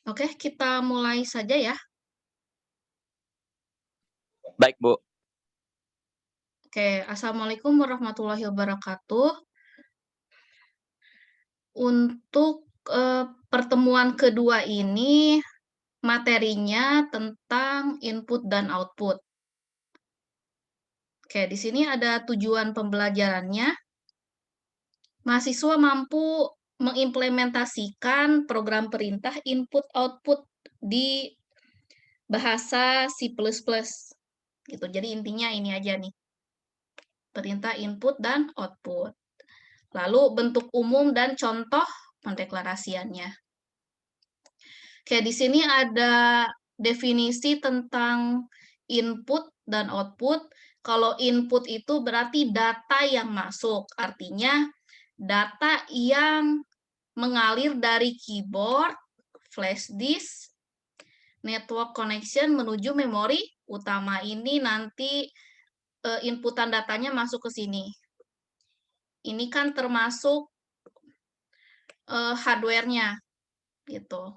Oke, kita mulai saja ya. Baik, Bu. Oke, Assalamualaikum warahmatullahi wabarakatuh. Untuk pertemuan kedua ini, materinya tentang input dan output. Oke, di sini ada tujuan pembelajarannya. Mahasiswa mampu mengimplementasikan program perintah input-output di bahasa C++. Gitu. Jadi intinya ini aja nih. Perintah input dan output. Lalu bentuk umum dan contoh pendeklarasiannya. Oke, di sini ada definisi tentang input dan output. Kalau input itu berarti data yang masuk, artinya data yang mengalir dari keyboard, flash disk, network connection menuju memori utama. Ini nanti inputan datanya masuk ke sini. Ini kan termasuk hardware-nya gitu.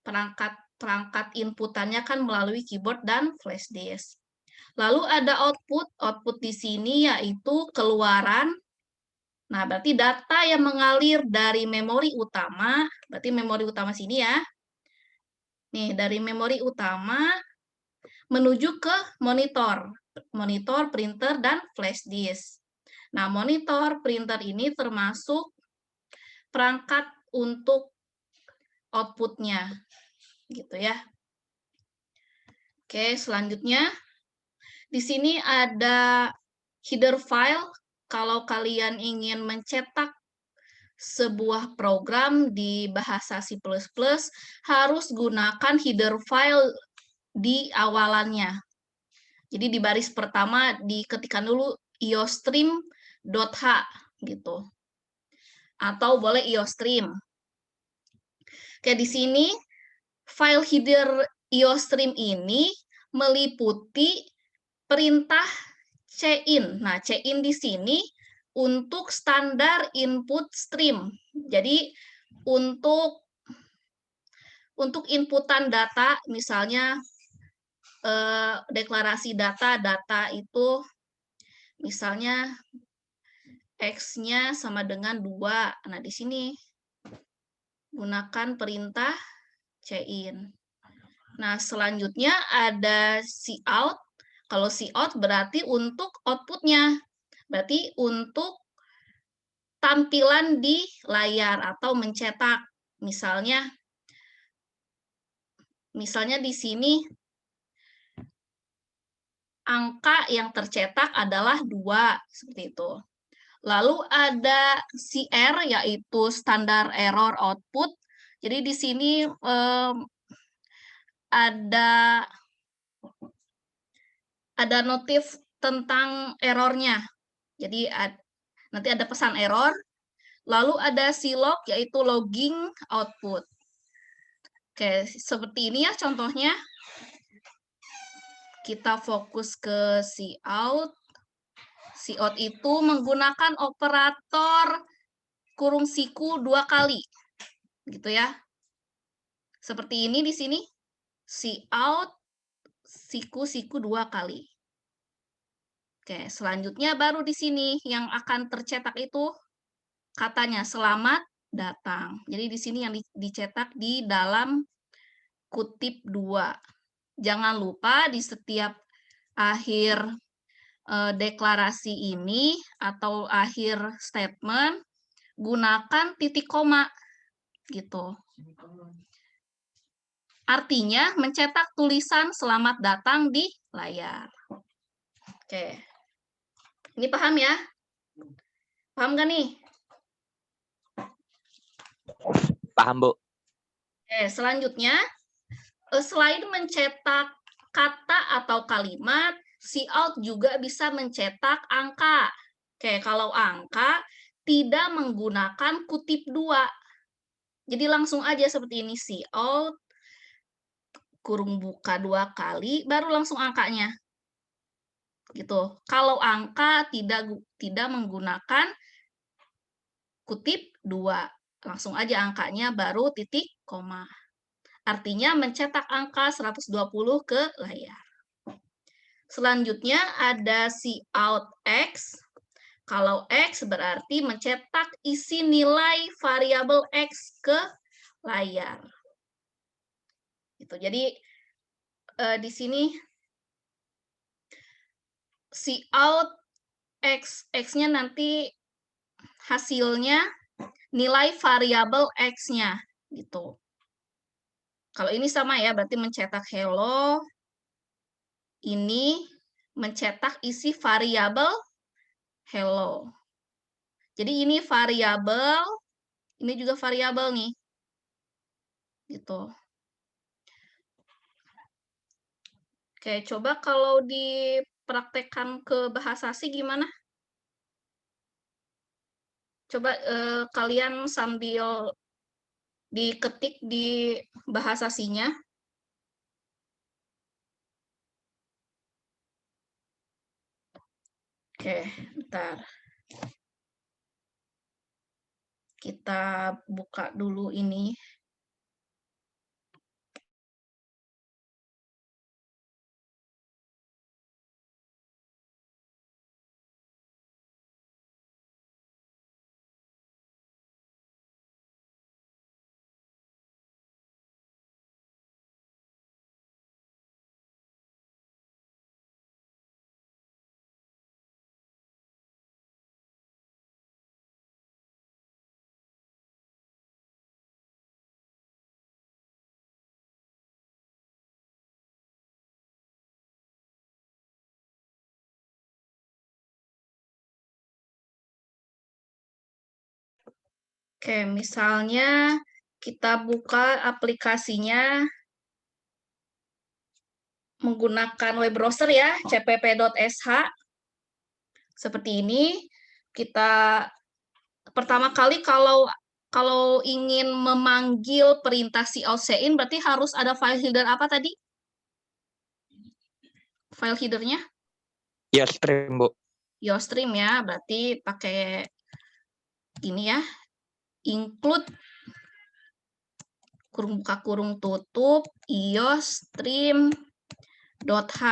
Perangkat inputannya kan melalui keyboard dan flash disk. Lalu ada output di sini yaitu keluaran. Nah, berarti data yang mengalir dari memori utama, berarti memori utama sini ya. Nih, dari memori utama menuju ke monitor. Monitor, printer, dan flash disk. Nah, monitor, printer ini termasuk perangkat untuk outputnya, gitu ya. Oke, selanjutnya di sini ada header file. Kalau kalian ingin mencetak sebuah program di bahasa C++, harus gunakan header file di awalannya. Jadi di baris pertama diketikkan dulu iostream.h gitu. Atau boleh iostream. Oke, di sini file header iostream ini meliputi perintah cin. Nah, cin di sini untuk standar input stream. Jadi untuk inputan data, misalnya deklarasi data itu misalnya X-nya sama dengan 2. Nah, di sini gunakan perintah cin. Nah, selanjutnya ada cout. Kalau cout berarti untuk outputnya. Berarti untuk tampilan di layar atau mencetak. Misalnya di sini angka yang tercetak adalah 2, seperti itu. Lalu ada CR, yaitu standar error output. Jadi di sini ada notif tentang errornya. Jadi nanti ada pesan error. Lalu ada slog, yaitu logging output. Oke, seperti ini ya contohnya. Kita fokus ke cout. Cout itu menggunakan operator kurung siku 2 kali. Gitu ya. Seperti ini di sini. Cout siku 2 kali. Oke, selanjutnya baru di sini yang akan tercetak itu katanya selamat datang. Jadi di sini yang dicetak di dalam kutip 2. Jangan lupa di setiap akhir deklarasi ini atau akhir statement gunakan titik koma gitu. Artinya mencetak tulisan selamat datang di layar. Oke. Ini paham ya? Paham nggak nih? Paham, Bu. Oke, selanjutnya selain mencetak kata atau kalimat, cout juga bisa mencetak angka. Oke, kalau angka tidak menggunakan kutip 2. Jadi langsung aja seperti ini, cout kurung buka 2 kali, baru langsung angkanya. Gitu. Kalau angka tidak menggunakan kutip 2. Langsung aja angkanya baru titik koma. Artinya mencetak angka 120 ke layar. Selanjutnya ada cout X. Kalau X berarti mencetak isi nilai variabel X ke layar. Gitu. Jadi di sini cout X, X-nya nanti hasilnya nilai variabel X-nya gitu. Kalau ini sama ya, berarti mencetak hello, ini mencetak isi variabel hello. Jadi ini variabel, ini juga variabel nih. Gitu. Oke, coba kalau dipraktekkan ke bahasa asing gimana? Coba kalian sambil diketik di bahasa asingnya. Oke, bentar. Kita buka dulu ini. Oke, misalnya kita buka aplikasinya menggunakan web browser ya, cpp.sh. Seperti ini. Kita pertama kali kalau ingin memanggil perintah cout-cin berarti harus ada file header apa tadi? File headernya? Iostream, Bu. Iostream ya, berarti pakai ini ya, include kurung buka kurung tutup iostream.h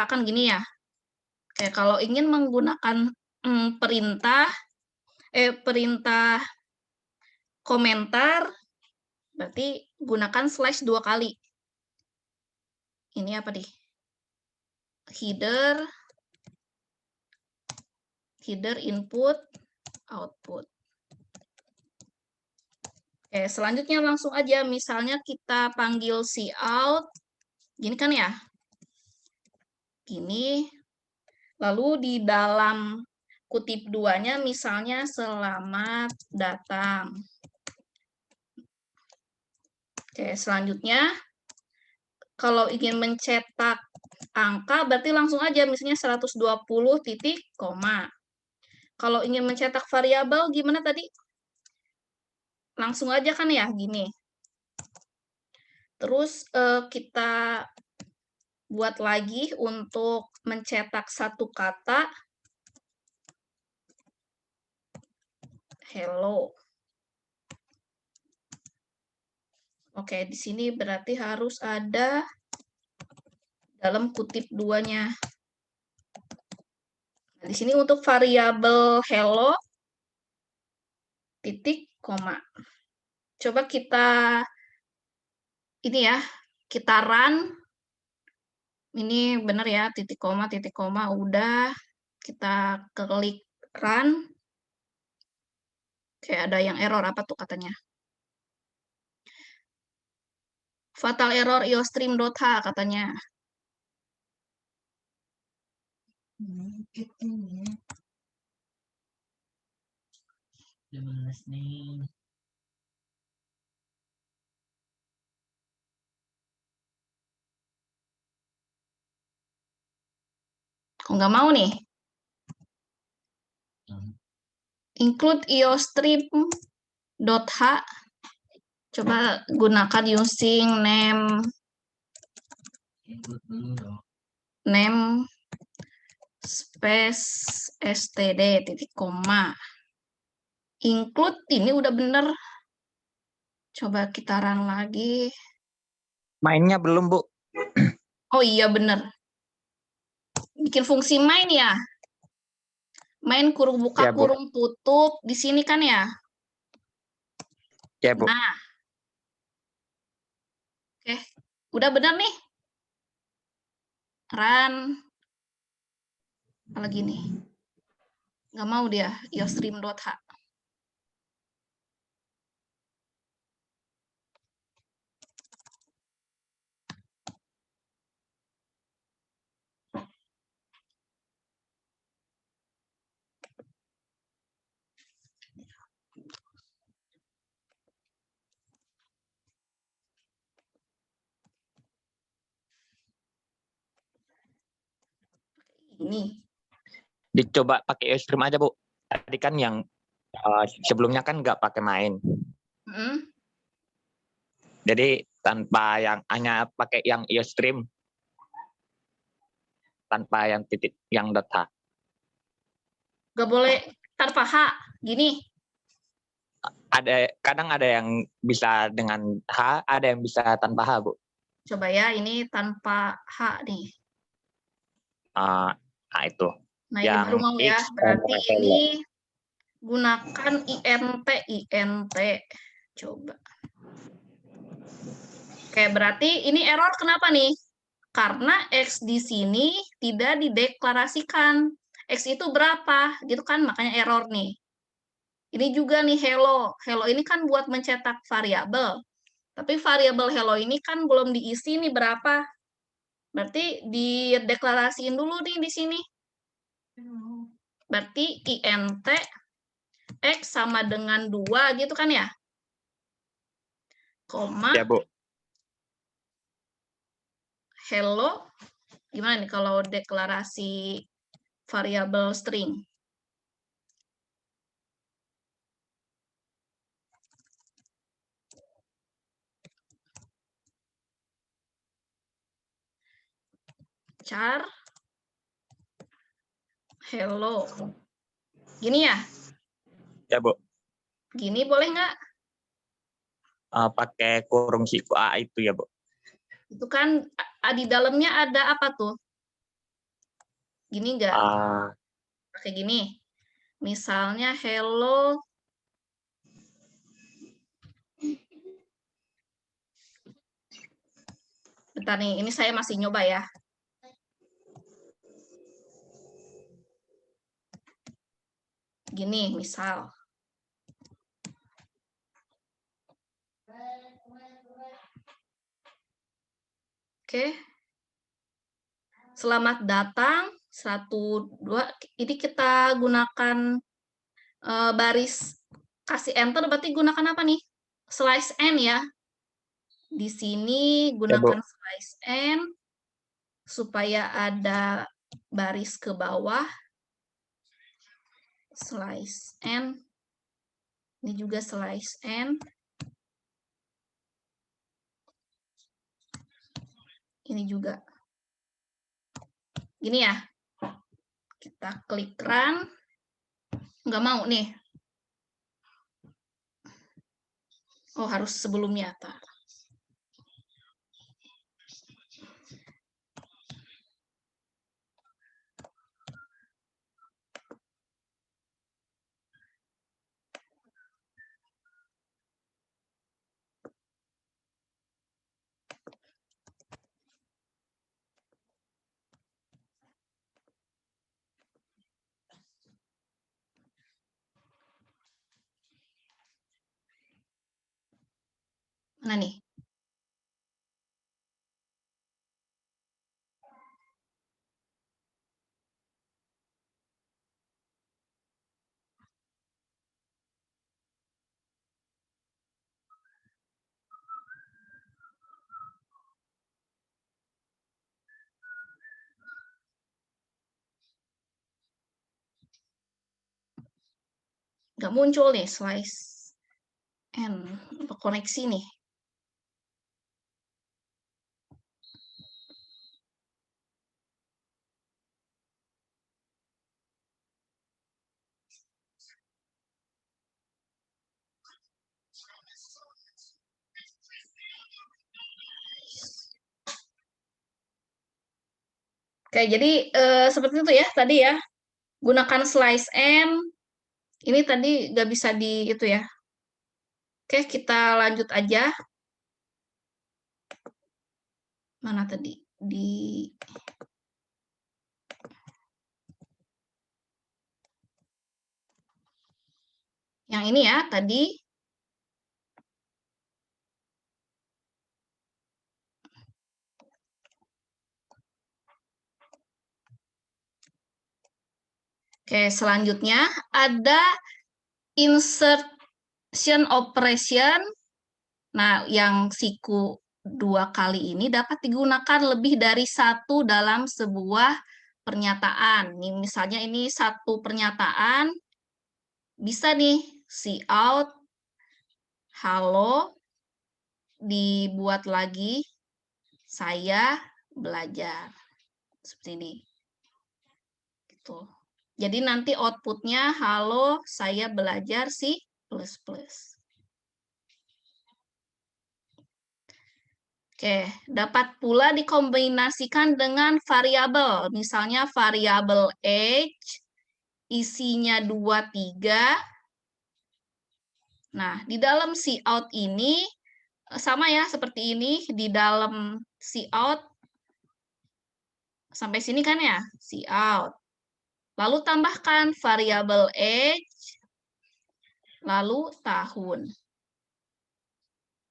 kan gini ya. Kayak kalau ingin menggunakan perintah komentar berarti gunakan slash 2 kali. Ini apa nih? Header input output. Oke, selanjutnya langsung aja misalnya kita panggil cout. Gini kan ya? Gini. Lalu di dalam kutip duanya misalnya selamat datang. Oke, selanjutnya kalau ingin mencetak angka berarti langsung aja misalnya 120 titik koma. Kalau ingin mencetak variabel gimana tadi? Langsung aja kan ya gini. Terus kita buat lagi untuk mencetak satu kata hello. Oke, di sini berarti harus ada dalam kutip duanya. Nah, di sini untuk variabel hello titik koma. Coba kita ini ya, kita run. Ini benar ya, titik koma udah. Kita klik run. Kayak ada yang error apa tuh katanya? Fatal error iostream.h katanya. Kok nggak mau nih? Include iostream.h. Coba gunakan using name space std titik koma. Include ini udah bener. Coba kita run lagi. Mainnya belum, Bu. Oh iya bener. Bikin fungsi main ya. Main kurung buka, Ya, Bu. kurung tutup. Di sini kan ya. Ya, Bu. Nah, oke. Udah bener nih. Run. Apalagi nih. Nggak mau dia. iostream.h. Ini. Dicoba pakai iostream aja, Bu. Tadi kan yang sebelumnya kan nggak pakai main. Hmm. Jadi tanpa yang hanya pakai yang iostream, tanpa yang titik yang .h. Nggak boleh tanpa H. Gini. Kadang ada yang bisa dengan H, ada yang bisa tanpa H, Bu. Coba ya, ini tanpa H nih. Nah, itu. Nah, ini baru Yang mau ya. X, Berarti hello. ini gunakan int. Coba. Oke, berarti ini error kenapa nih? Karena X di sini tidak dideklarasikan. X itu berapa? Gitu kan, makanya error nih. Ini juga nih hello. Hello ini kan buat mencetak variabel. Tapi variabel hello ini kan belum diisi nih berapa. Berarti dideklarasiin dulu nih di sini. Berarti int X sama dengan 2 gitu kan ya? Koma, Ya, Bu. hello. Gimana nih kalau deklarasi variabel string? Char hello. Gini ya? Ya, Bu. Gini boleh nggak? Pakai kurung siku A itu ya, Bu. Itu kan di dalamnya ada apa tuh? Gini nggak? Uh, Pakai gini. Misalnya hello. Bentar nih, ini saya masih nyoba ya. Gini, misal. Oke. Selamat datang. 1, 2. Ini kita gunakan baris kasih enter, berarti gunakan apa nih? Slice n ya. Di sini ya, Bu. gunakan slice n supaya ada baris ke bawah. Slice n. Ini juga slice n. Ini juga. Gini ya. Kita klik run. Nggak mau nih. Oh, harus sebelumnya. Mana nih? Nggak muncul nih slice n. Apa koneksi nih? Oke, jadi seperti itu ya tadi ya. Gunakan slice n. Ini tadi nggak bisa di itu ya. Oke, kita lanjut aja. Mana tadi? Di yang ini ya tadi. Oke, selanjutnya ada insertion operation. Nah, yang siku 2 kali ini dapat digunakan lebih dari satu dalam sebuah pernyataan. Nih, misalnya ini satu pernyataan, bisa nih, see out, halo, dibuat lagi, saya belajar. Seperti ini. Gitu. Jadi nanti outputnya, halo, saya belajar si plus-plus. Oke, dapat pula dikombinasikan dengan variabel. Misalnya variabel age, isinya 23. Nah, di dalam cout ini, sama ya, seperti ini. Di dalam cout, sampai sini kan ya, cout. Lalu tambahkan variabel age, lalu tahun.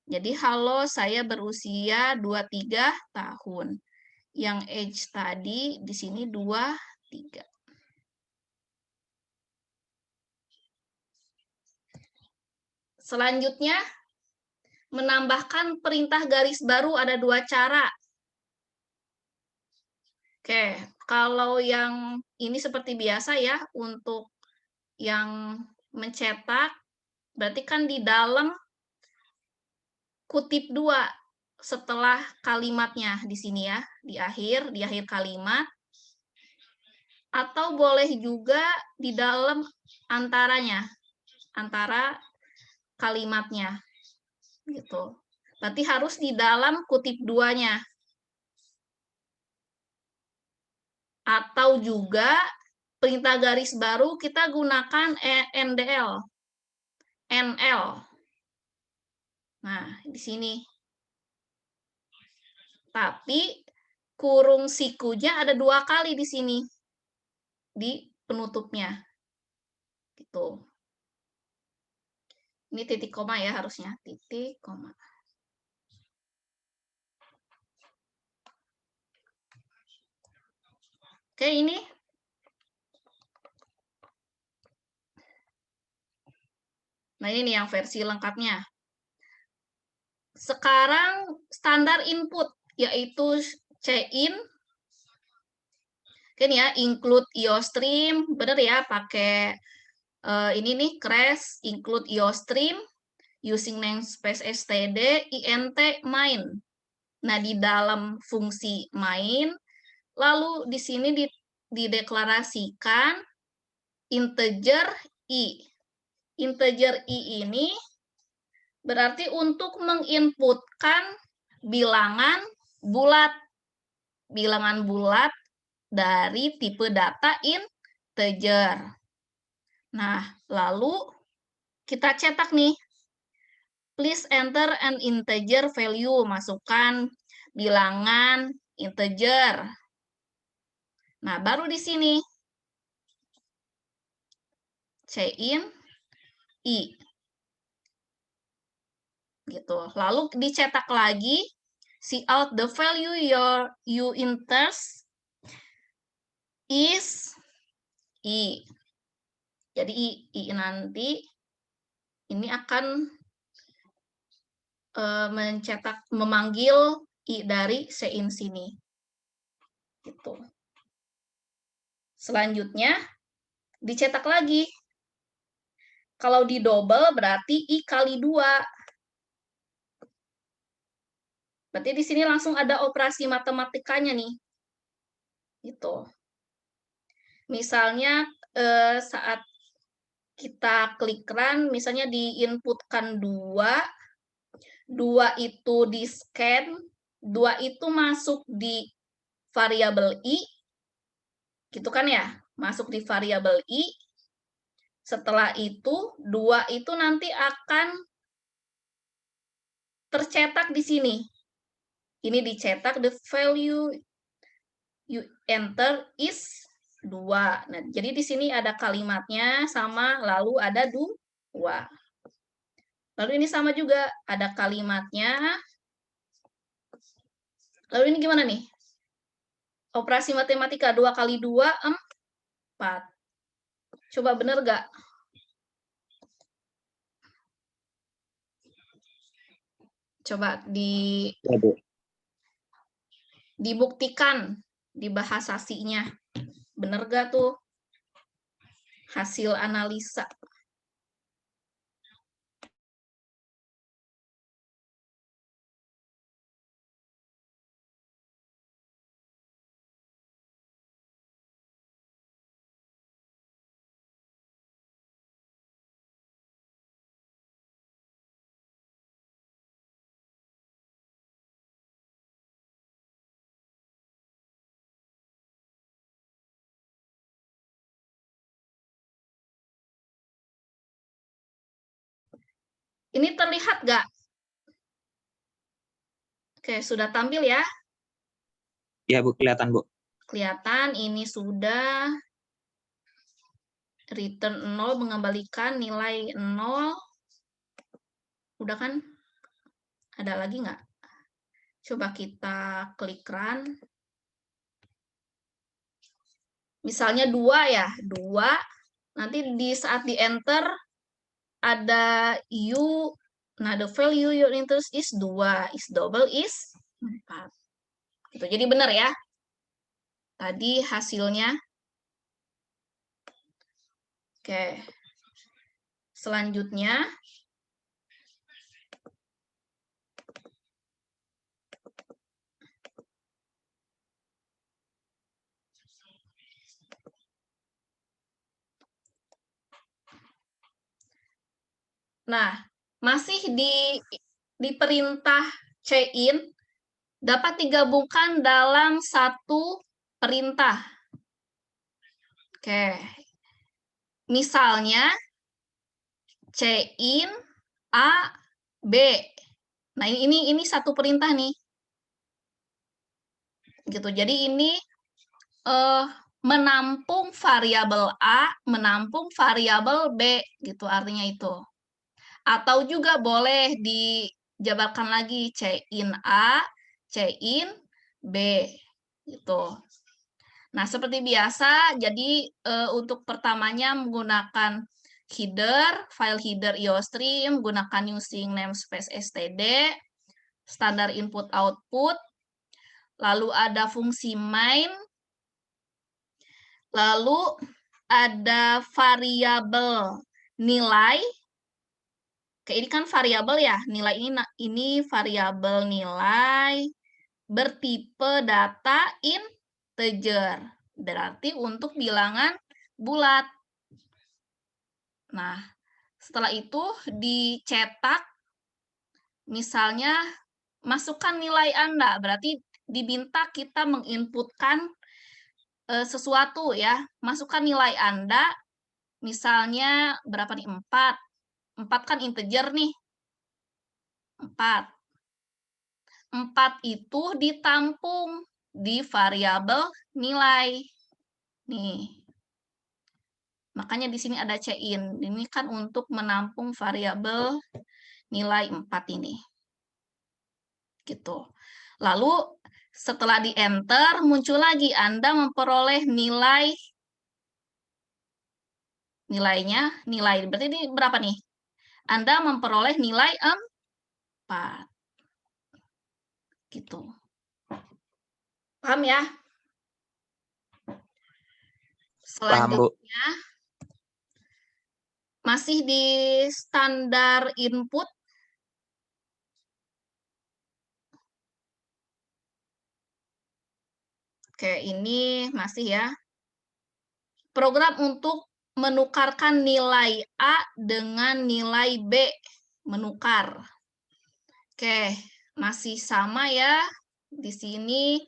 Jadi, halo, saya berusia 23 tahun. Yang age tadi di sini 23. Selanjutnya, menambahkan perintah garis baru ada 2 cara. Oke, kalau yang ini seperti biasa ya, untuk yang mencetak, berarti kan di dalam kutip 2 setelah kalimatnya di sini ya, di akhir kalimat, atau boleh juga di dalam antaranya, antara kalimatnya, gitu. Berarti harus di dalam kutip 2-nya. Atau juga perintah garis baru kita gunakan NDL. NL. Nah, di sini. Tapi kurung sikunya ada 2 kali di sini. Di penutupnya. Gitu. Ini titik koma ya harusnya. Titik koma. Oke, ini. Nah, ini nih yang versi lengkapnya. Sekarang standar input, yaitu cin. Kan ya, include IOStream. Bener ya, pakai ini nih, crash, include IOStream, using namespace std, int main. Nah, di dalam fungsi main, lalu di sini dideklarasikan integer i. Integer i ini berarti untuk menginputkan bilangan bulat. Bilangan bulat dari tipe data integer. Nah, lalu kita cetak nih. Please enter an integer value. Masukkan bilangan integer. Nah, baru di sini. Cin i. Gitu. Lalu dicetak lagi. Cout the value you enters is i. Jadi i nanti ini akan memanggil i dari sein sini. Gitu. Selanjutnya dicetak lagi. Kalau di double berarti i kali 2. Berarti di sini langsung ada operasi matematikanya nih. Gitu. Misalnya saat kita klik run, misalnya diinputkan 2, 2 itu di scan, 2 itu masuk di variabel i, Gitu kan ya? Masuk di variabel I. Setelah itu, 2 itu nanti akan tercetak di sini. Ini dicetak, the value you enter is 2. Nah, jadi di sini ada kalimatnya sama, lalu ada 2. Lalu ini sama juga, ada kalimatnya. Lalu ini gimana nih? Operasi matematika 2 kali 2, 4. Coba bener nggak? Coba Ya, Bu. dibuktikan di bahasa C-nya. Bener nggak tuh hasil analisa? Ini terlihat nggak? Oke, sudah tampil ya? Ya, Bu, kelihatan, Bu. Kelihatan ini sudah return 0, mengembalikan nilai 0. Udah kan? Ada lagi nggak? Coba kita klik run. Misalnya 2 ya, 2. Nanti di saat di enter ada you, nah the value you enter is 2, is double is 4. Gitu. Jadi benar ya. Tadi hasilnya. Oke. Selanjutnya nah, masih di perintah chain dapat digabungkan dalam satu perintah. Oke. Misalnya chain A B. Nah, ini satu perintah nih. Gitu. Jadi ini menampung variabel A, menampung variabel B gitu artinya itu. Atau juga boleh dijabarkan lagi chain A, chain B gitu. Nah, seperti biasa, jadi untuk pertamanya menggunakan header, file header IOStream, gunakan using namespace std, standar input output, lalu ada fungsi main, lalu ada variabel nilai. Oke, ini kan variabel ya, nilai ini variabel nilai bertipe data integer. Berarti untuk bilangan bulat. Nah, setelah itu dicetak, misalnya masukkan nilai Anda, berarti diminta kita menginputkan sesuatu ya. Masukkan nilai Anda, misalnya berapa nih? 4. 4 kan integer nih. 4. 4 itu ditampung di variabel nilai. Nih. Makanya di sini ada chain. Ini kan untuk menampung variabel nilai 4 ini. Gitu. Lalu setelah di enter muncul lagi Anda memperoleh nilainya, nilai. Berarti ini berapa nih? Anda memperoleh nilai 4. Gitu. Paham ya? Selanjutnya masih di standar input. Oke, ini masih ya. Program untuk menukarkan nilai A dengan nilai B. Menukar. Oke, masih sama ya. Di sini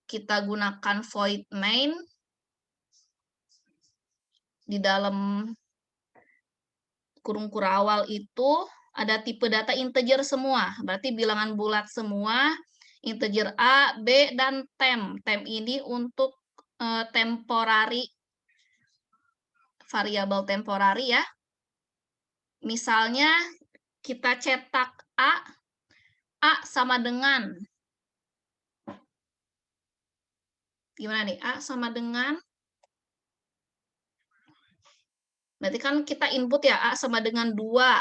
kita gunakan void main. di dalam kurung kurawal itu ada tipe data integer semua, berarti bilangan bulat semua, integer A, B, dan temp. Temp ini untuk temporary, variabel temporary ya. Misalnya kita cetak A sama dengan, gimana nih, A sama dengan, berarti kan kita input ya, A sama dengan 2.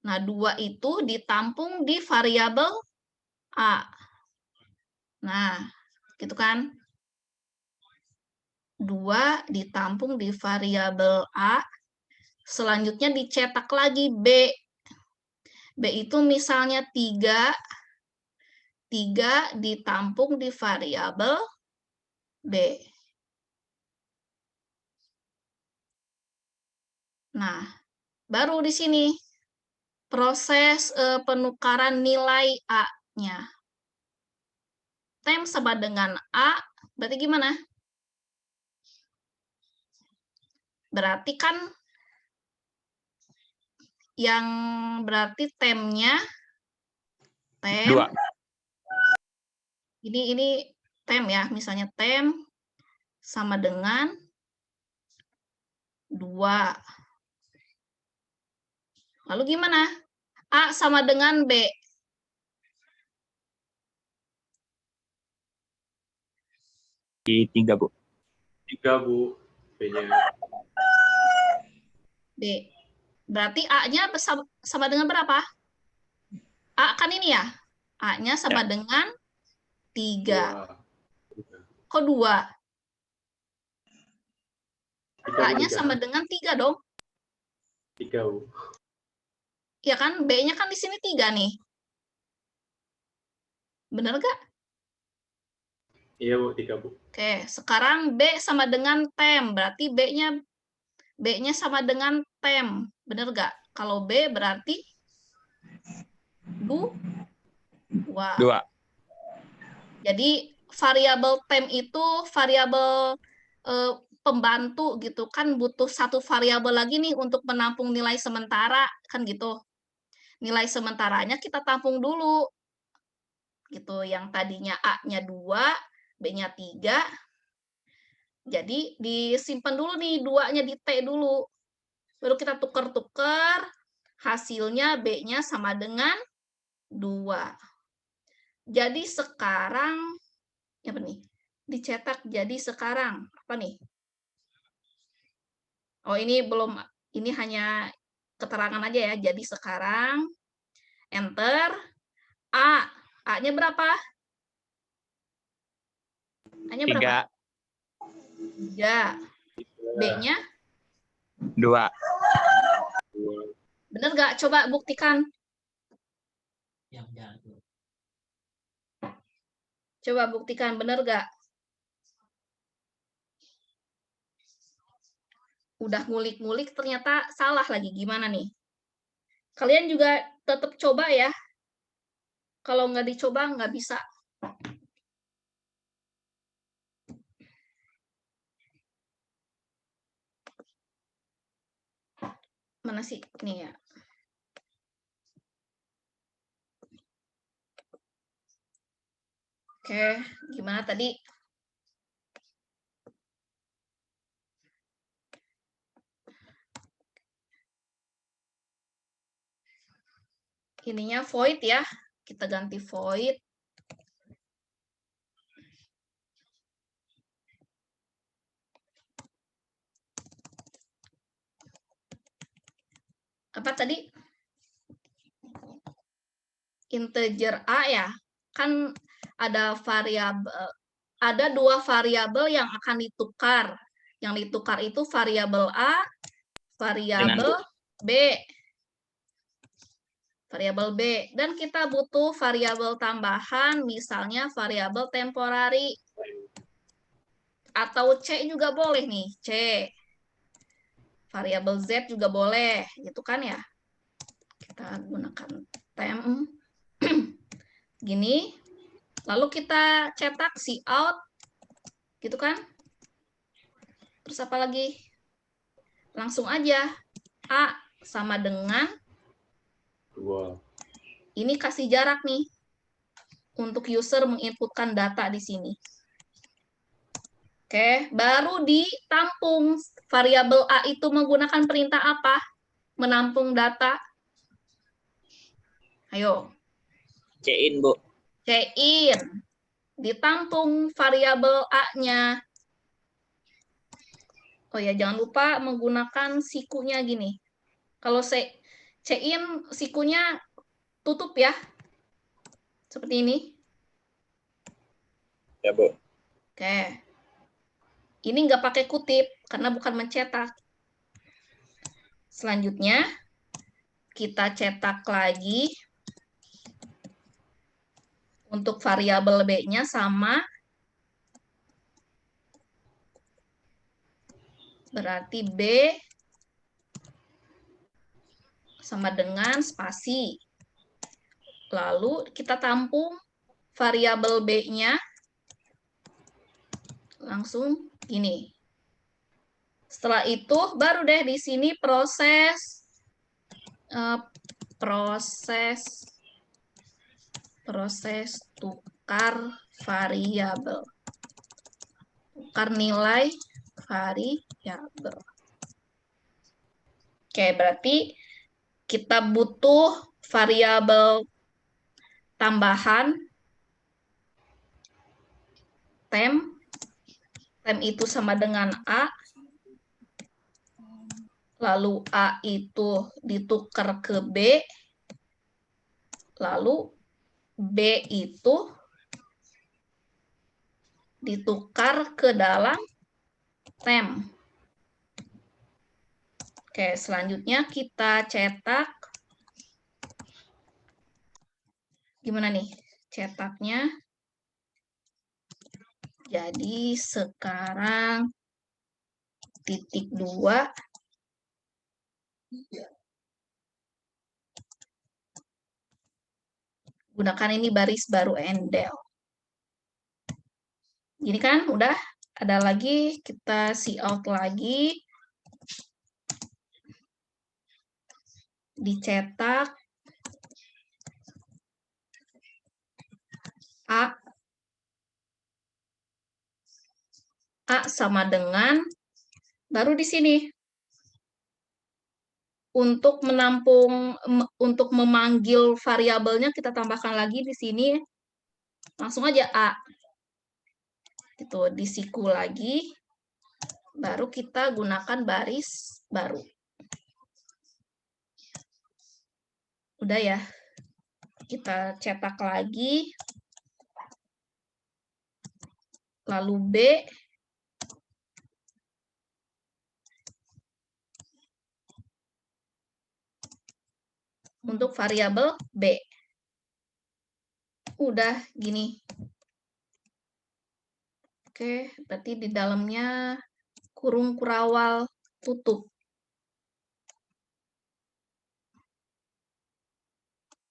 Nah, 2 itu ditampung di variabel A. Nah, gitu kan. 2 ditampung di variabel A, selanjutnya dicetak lagi B. B itu misalnya 3 ditampung di variabel B. Nah, baru di sini proses penukaran nilai A-nya. Temp sama dengan A, berarti gimana? Berarti kan yang berarti tempnya, temp, 2. ini temp ya, misalnya temp sama dengan 2. Lalu gimana? A sama dengan B. Di 3, Bu. 3, Bu. B-nya. B. Berarti A-nya sama dengan berapa? A kan ini ya? A-nya sama dengan 3. 2. Kok 2? 3, A-nya sama dengan 3 dong. 3, Bu. Ya kan? B-nya kan di sini 3 nih. Bener gak? Iya, Bu, 3, Bu. Oke, sekarang B sama dengan temp. Berarti B-nya sama dengan temp. Bener gak? Kalau B berarti 2. 2. Jadi variabel temp itu variabel pembantu gitu kan, butuh satu variabel lagi nih untuk menampung nilai sementara kan gitu. Nilai sementaranya kita tampung dulu. Gitu, yang tadinya A-nya 2, B-nya 3. Jadi disimpan dulu nih 2-nya di T dulu. Baru kita tuker-tuker, hasilnya B-nya sama dengan 2. Jadi sekarang apa nih? Dicetak jadi sekarang apa nih? Oh, ini belum, ini hanya keterangan aja ya. Jadi sekarang enter A-nya berapa? A-nya berapa? 3. B-nya 2. bener nggak? Coba buktikan. Coba buktikan, bener nggak? Udah ngulik-ngulik ternyata salah lagi. Gimana nih? Kalian juga tetap coba ya. Kalau nggak dicoba nggak bisa. Mana sih? Nih ya. Oke, gimana tadi? Ininya void ya. Kita ganti void. Apa tadi? Integer A ya. Kan ada variabel, ada 2 variabel yang akan ditukar. Yang ditukar itu variabel A, variabel B. Variabel B. Dan kita butuh variabel tambahan, misalnya variabel temporary. Atau C juga boleh nih, C. Variabel Z juga boleh, gitu kan ya. Kita gunakan temp. Gini. Lalu kita cetak cout, gitu kan. Terus apa lagi? Langsung aja. A sama dengan, 2. ini kasih jarak nih, untuk user menginputkan data di sini. Oke, baru ditampung. Variabel A itu menggunakan perintah apa? Menampung data. Ayo. C-in, Bu. C-in. Ditampung variabel A-nya. Oh ya, jangan lupa menggunakan sikunya gini. Kalau C-in, sikunya tutup ya. Seperti ini. Ya, Bu. Oke. Ini nggak pakai kutip, karena bukan mencetak. Selanjutnya, kita cetak lagi. Untuk variabel B-nya sama. Berarti B sama dengan spasi. Lalu kita tampung variabel B-nya. Langsung gini. Setelah itu baru deh di sini proses tukar variabel. Tukar nilai variabel. Oke, berarti kita butuh variabel tambahan temp. Temp itu sama dengan A. Lalu A itu ditukar ke B. Lalu B itu ditukar ke dalam temp. Oke, selanjutnya kita cetak. Gimana nih cetaknya? Jadi sekarang titik 2. Gunakan ini baris baru endel. Gini kan, udah. Ada lagi, kita see out lagi. Dicetak. A sama dengan, baru di sini. Untuk menampung, untuk memanggil variabelnya, kita tambahkan lagi di sini. Langsung aja A. Gitu, disiku lagi. Baru kita gunakan baris baru. Udah ya. Kita cetak lagi. Lalu B. Untuk variabel B. Udah gini. Oke, berarti di dalamnya kurung kurawal tutup.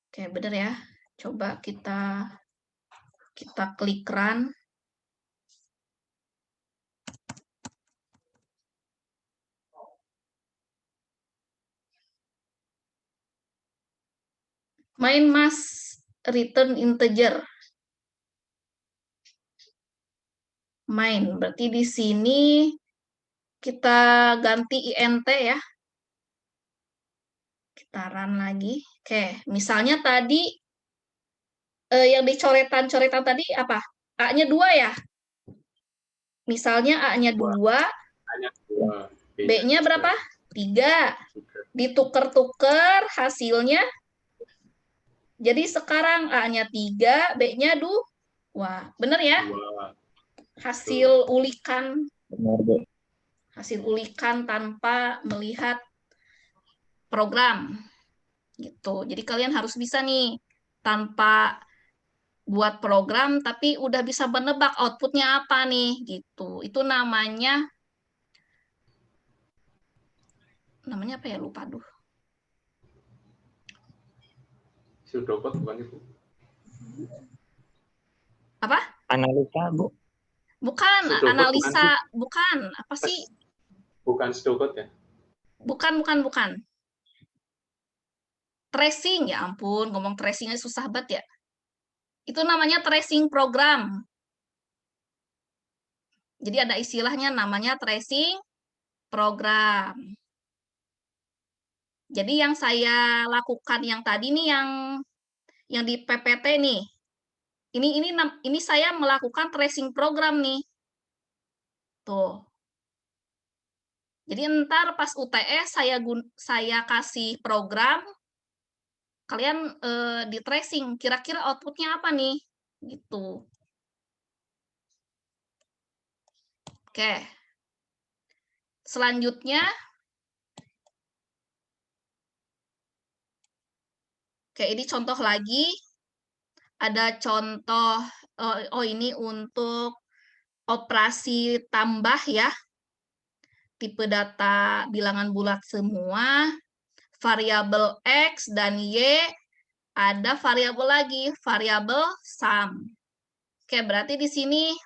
Oke, bener ya. Coba kita klik run. Main mas return integer. Main, berarti di sini kita ganti int ya. Kita run lagi. Oke, misalnya tadi yang dicoretan-coretan tadi apa? A-nya 2 ya? Misalnya A-nya 2, B-nya berapa? 3. Ditukar-tukar hasilnya. Jadi sekarang A-nya 3, B-nya 2. Bener ya? Hasil ulikan. Hasil ulikan tanpa melihat program. Gitu. Jadi kalian harus bisa nih tanpa buat program tapi udah bisa menebak outputnya apa nih gitu. Itu namanya apa ya, lupa duh. Pseudocode bukan itu? Apa? Analisa, Bu. Bukan, Pseudocode analisa, bukan. Apa sih? Bukan pseudocode ya? Bukan. Tracing, ya ampun, ngomong tracingnya susah banget ya. Itu namanya tracing program. Jadi ada istilahnya namanya tracing program. Jadi yang saya lakukan yang tadi nih yang di PPT nih. Ini saya melakukan tracing program nih. Tuh. Jadi ntar pas UTS saya kasih program, kalian di tracing kira-kira outputnya apa nih? Gitu. Oke. Selanjutnya, oke, ini contoh lagi. Ada contoh, ini untuk operasi tambah ya. Tipe data bilangan bulat semua, variabel X dan Y, ada variabel lagi, variabel sum. Oke, berarti di sini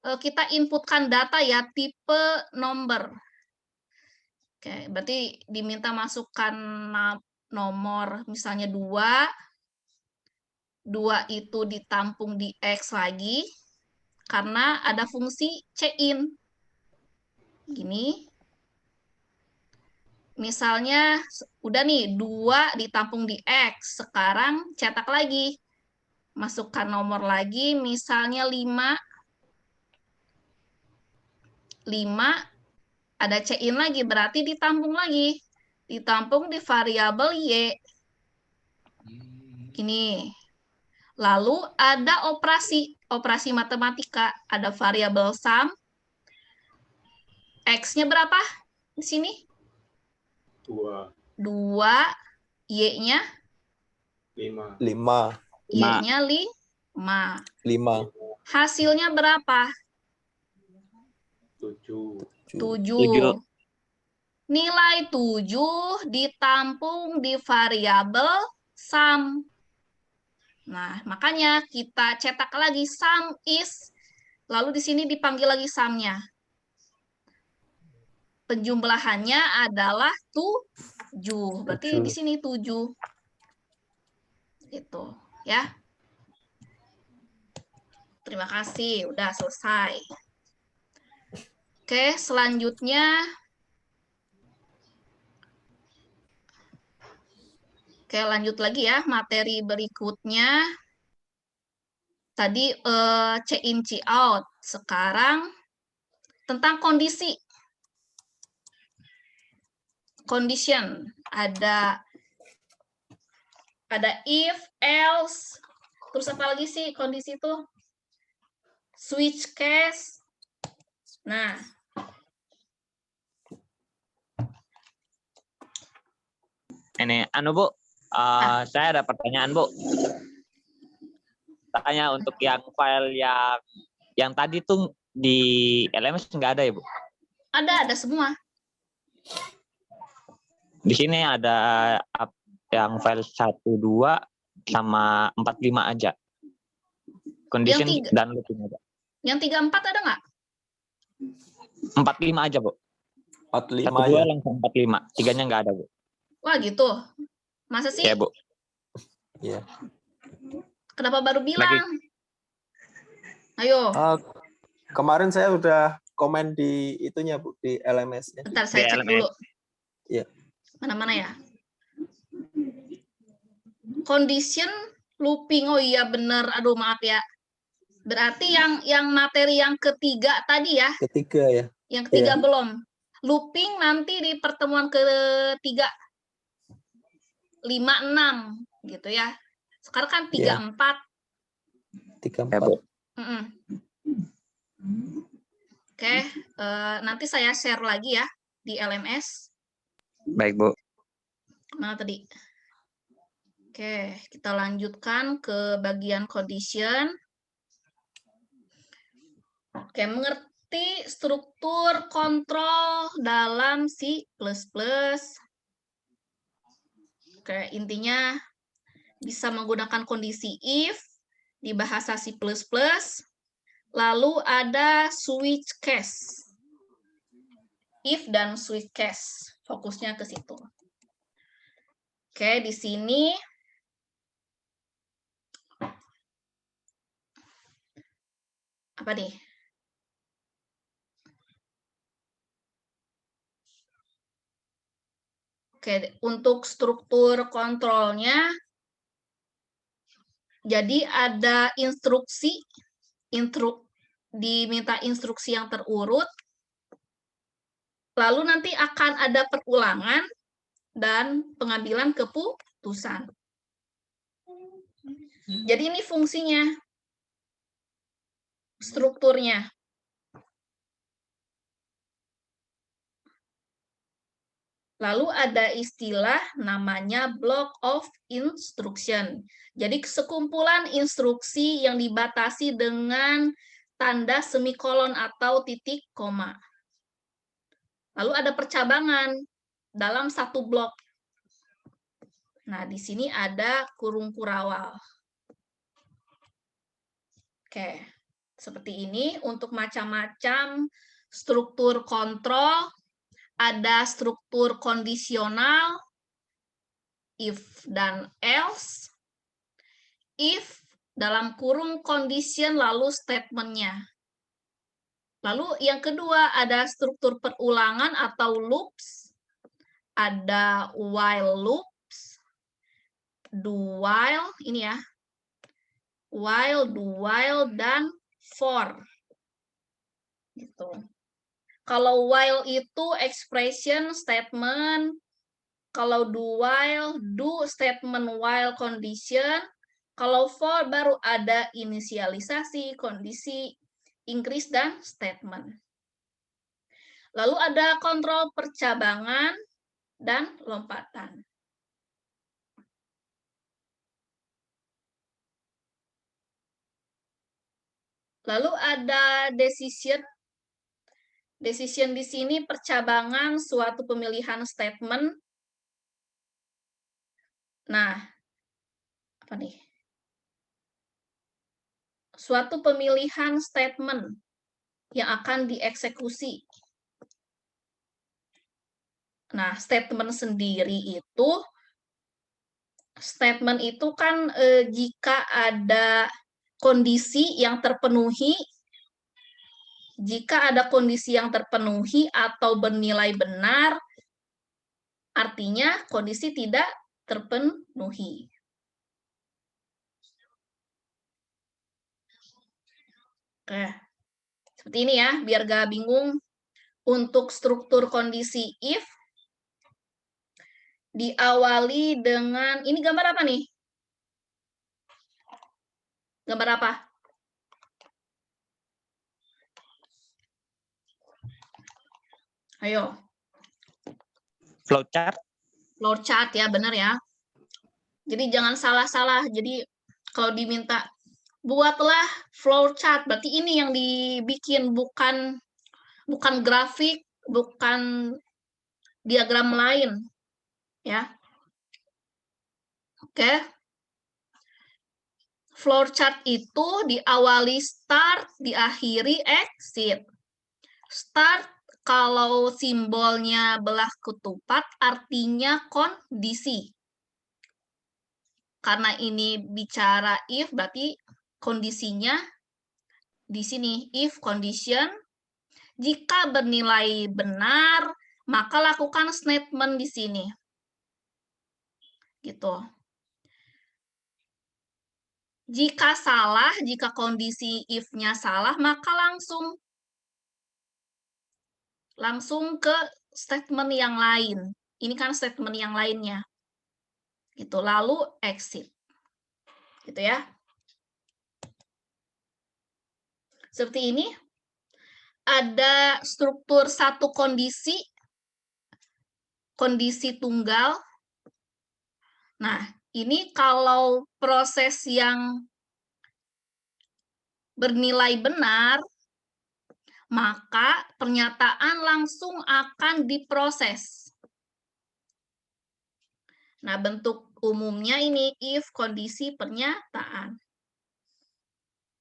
kita inputkan data ya, tipe number. Oke, berarti diminta masukkan nomor misalnya 2 itu ditampung di X lagi, karena ada fungsi C-in. Gini. Misalnya, udah nih, 2 ditampung di X. Sekarang cetak lagi. Masukkan nomor lagi, misalnya 5. 5, ada C-in lagi, berarti ditampung lagi. Ditampung di variabel Y. Ini. Lalu ada operasi matematika. Ada variabel sum. X-nya berapa di sini? 2. 2, Y-nya? 5. 5. Y-nya 5. Hasilnya berapa? 7. 7. Nilai 7 ditampung di variabel sum. Nah, makanya kita cetak lagi sum is, lalu di sini dipanggil lagi sum-nya. Penjumlahannya adalah 7. Berarti di sini 7. Gitu, ya. Terima kasih, udah selesai. Oke, selanjutnya. Oke, lanjut lagi ya, materi berikutnya. Tadi C-in, C-out. Sekarang tentang kondisi. Condition. Ada if, else. Terus apa lagi sih kondisi itu? Switch case. Nah. Ini, Bu. Saya ada pertanyaan, Bu. Tanya untuk yang file yang tadi tuh di LMS nggak ada ya, Bu? Ada semua. Di sini ada yang file 1, 2, sama 4, 5 aja. Condition dan looping aja. Yang 3, 4 ada nggak? 4, 5 aja, Bu. 4, 5 1, 2 ya. langsung 4, 5. 3-nya nggak ada, Bu. Wah, gitu. Masa sih? Ya, Bu. Iya. Kenapa baru bilang? Ayo. Kemarin saya udah komen di itunya, Bu, di LMS-nya. Bentar, saya cek dulu. Iya. Mana-mana ya? Condition looping. Oh iya, bener. Aduh, maaf ya. Berarti yang materi yang ketiga tadi ya? Ketiga ya. Yang ketiga belum. Looping nanti di pertemuan ketiga. 5, 6. Gitu ya. Sekarang kan 3, 4. 3, 4. Ya, Bu. Oke, nanti saya share lagi ya di LMS. Baik, Bu. Mana tadi? Oke, kita lanjutkan ke bagian condition. Oke, mengerti struktur kontrol dalam C++. Oke, intinya bisa menggunakan kondisi if di bahasa C++. Lalu ada switch case. if dan switch case. Fokusnya ke situ. Oke, di sini apa nih? Oke, untuk struktur kontrolnya, jadi ada instruksi, diminta instruksi yang terurut, lalu nanti akan ada perulangan dan pengambilan keputusan. Jadi ini fungsinya, strukturnya. Lalu ada istilah namanya block of instruction. Jadi sekumpulan instruksi yang dibatasi dengan tanda semikolon atau titik koma. Lalu ada percabangan dalam satu blok. Nah, di sini ada kurung kurawal. Oke, seperti ini untuk macam-macam struktur kontrol. Ada struktur kondisional, if dan else, if dalam kurung condition lalu statementnya. Lalu yang kedua ada struktur perulangan atau loops, ada while loops, do while, ini ya, while, do while, dan for. Gitu. Kalau while itu expression statement, kalau do while, do statement while condition, kalau for baru ada inisialisasi, kondisi, increase, dan statement. Lalu ada kontrol percabangan dan lompatan. Lalu ada decision. Decision di sini percabangan suatu pemilihan statement. Nah, apa nih? Suatu pemilihan statement yang akan dieksekusi. Nah, statement sendiri itu, statement itu kan jika ada kondisi yang terpenuhi, jika ada kondisi yang terpenuhi atau bernilai benar, artinya kondisi tidak terpenuhi. Oke, seperti ini ya, biar gak bingung. Untuk struktur kondisi if, diawali dengan, ini gambar apa nih? Gambar apa? Ayo. Flowchart. Flowchart ya, benar ya. Jadi jangan salah-salah. Jadi kalau diminta buatlah flowchart, berarti ini yang dibikin, bukan grafik, bukan diagram lain, ya. Oke. Flowchart itu diawali start, diakhiri exit. Start kalau simbolnya belah ketupat artinya kondisi. Karena ini bicara if, berarti kondisinya di sini, if condition, jika bernilai benar, maka lakukan statement di sini. Gitu. Jika salah, jika kondisi if-nya salah, maka langsung ke statement yang lain. Ini kan statement yang lainnya. Gitu. Lalu exit. Gitu ya. Seperti ini. Ada struktur satu kondisi tunggal. Nah, ini kalau proses yang bernilai benar, maka pernyataan langsung akan diproses. Nah, bentuk umumnya ini if kondisi pernyataan.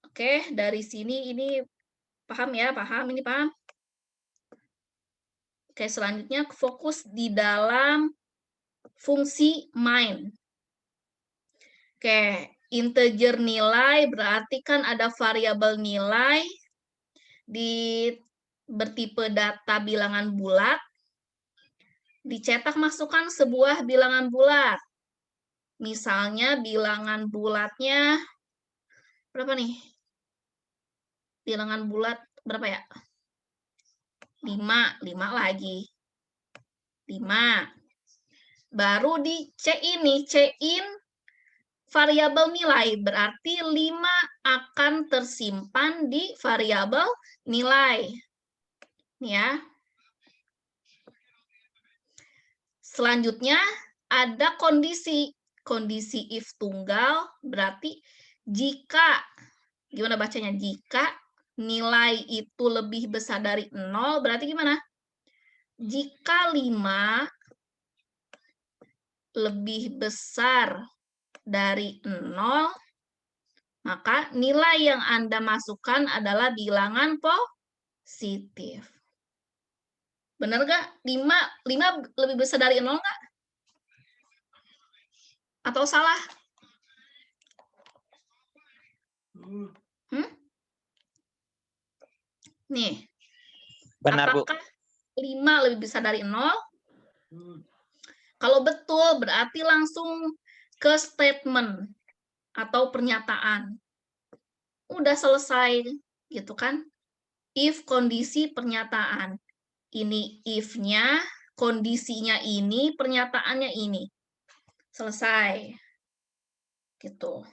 Oke, dari sini ini paham ya? Paham? Ini paham? Oke, selanjutnya fokus di dalam fungsi main. Oke, integer nilai berarti kan ada variabel nilai bertipe data bilangan bulat. Dicetak masukkan sebuah bilangan bulat. Misalnya bilangan bulatnya berapa nih? Bilangan bulat berapa ya? 5 lagi. 5. Baru di C-in variabel nilai, berarti 5 akan tersimpan di variabel nilai. Ya. Selanjutnya ada kondisi if tunggal, berarti jika, gimana bacanya? Jika nilai itu lebih besar dari 0, berarti gimana? Jika 5 lebih besar dari 0, maka nilai yang Anda masukkan adalah bilangan positif. Benar nggak? 5 lebih besar dari 0 nggak? Atau salah? Nih, Benar, Bu. apakah 5 lebih besar dari 0? Kalau betul, berarti langsung ke statement atau pernyataan. Udah selesai, gitu kan? If kondisi pernyataan. Ini if-nya, kondisinya ini, pernyataannya ini. Selesai. Gitu.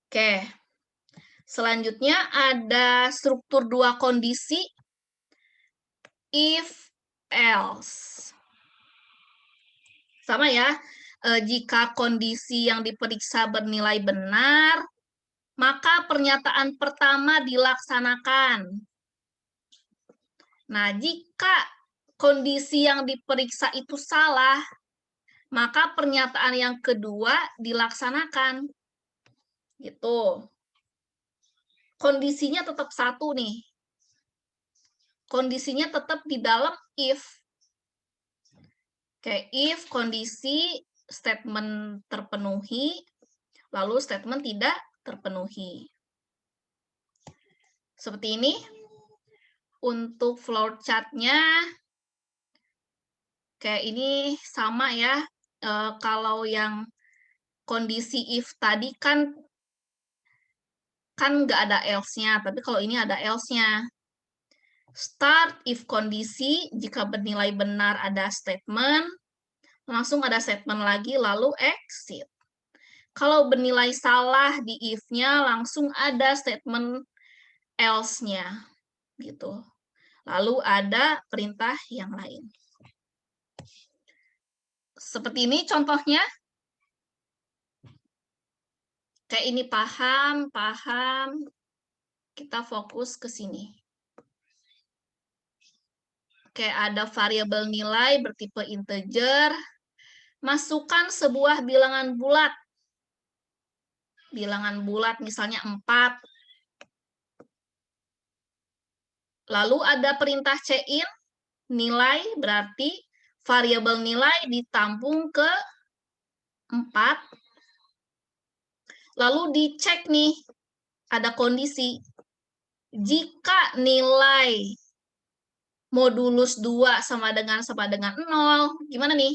Oke. Selanjutnya ada struktur 2 kondisi. If, else. Sama ya. Jika kondisi yang diperiksa bernilai benar, maka pernyataan pertama dilaksanakan. Nah, jika kondisi yang diperiksa itu salah, maka pernyataan yang kedua dilaksanakan. Gitu. Kondisinya tetap satu nih. Kondisinya tetap di dalam if. Oke, if kondisi statement terpenuhi, lalu statement tidak terpenuhi. Seperti ini. Untuk flowchart-nya, kayak ini sama ya. Kalau yang kondisi if tadi kan nggak ada else-nya, tapi kalau ini ada else-nya. Start if kondisi, jika bernilai benar ada statement, langsung ada statement lagi, lalu exit. Kalau bernilai salah di if-nya, langsung ada statement else-nya. Gitu. Lalu ada perintah yang lain. Seperti ini contohnya. Kayak ini paham. Kita fokus ke sini. Kayak ada variabel nilai bertipe integer. Masukkan sebuah bilangan bulat. Bilangan bulat misalnya 4. Lalu ada perintah C-in, nilai berarti variabel nilai ditampung ke 4. Lalu dicek nih, ada kondisi. Jika nilai modulus 2 sama dengan 0, gimana nih?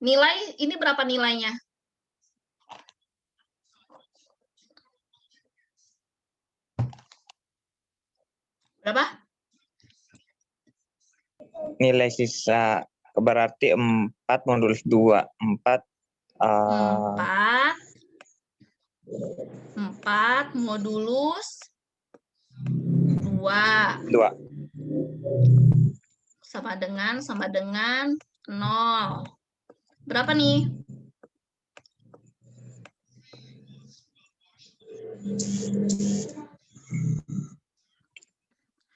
Nilai, ini berapa nilainya? Berapa? Nilai sisa berarti 4 modulus 2. 4 modulus 2. Sama dengan 0. Berapa nih?